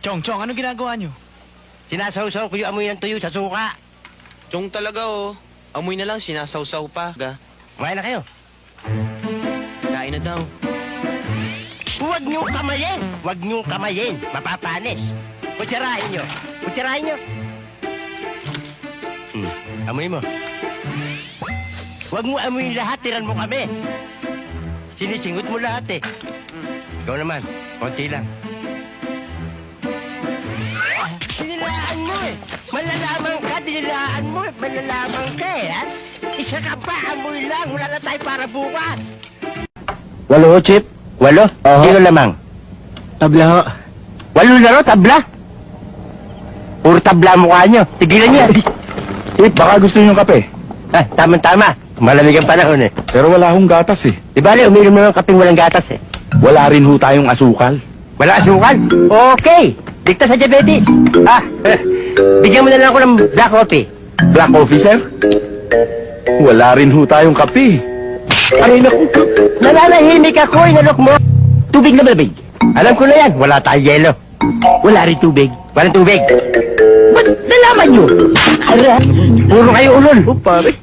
Chong, ano ginagawa nyo? Sinasawsaw ko yung amoy ng tuyo sa suka. Chong talaga oh. Amoy na lang, sinasawsaw pa. Kumain na kayo. Kain na daw. Huwag niyong kamayin! Huwag niyong kamayin! Mapapanis! Kutsarahin niyo! Kutsarahin niyo! Amoy mo. Huwag mo amoyin lahat, tiran mo kami. Sinisingot mo lahat eh. Ikaw naman, konti lang. Dinilaan mo eh. Malalaman ka, dinilaan mo eh. Malalaman ka eh, ha? Isa ka pa, amoy lang. Wala na tayo para bukas. 8 ho, Chip. 8? Sino lamang? Tabla ho. 8 na ro, tabla? Puro tabla mukha nyo. Tigilan niya. Chip, baka gusto niyo ng kape. Ah, tama-tama. Malamig ang panahon eh. Pero wala hong gatas eh. Di bale, uminom naman kaping walang gatas eh. Wala rin ho tayong asukal. Wala asukal? Okay. Dikta sa diabetes. Bigyan mo na lang ako ng black coffee. Black coffee, sir? Wala rin ho tayong kape. Ay, naku. Nananahimik ako, inalok mo. Tubig na malamig. Alam ko na yan, wala tayong yelo. Wala rin tubig. Walang tubig. Ba't nalaman nyo? Ara, puro kayo ulol. Oh, pare.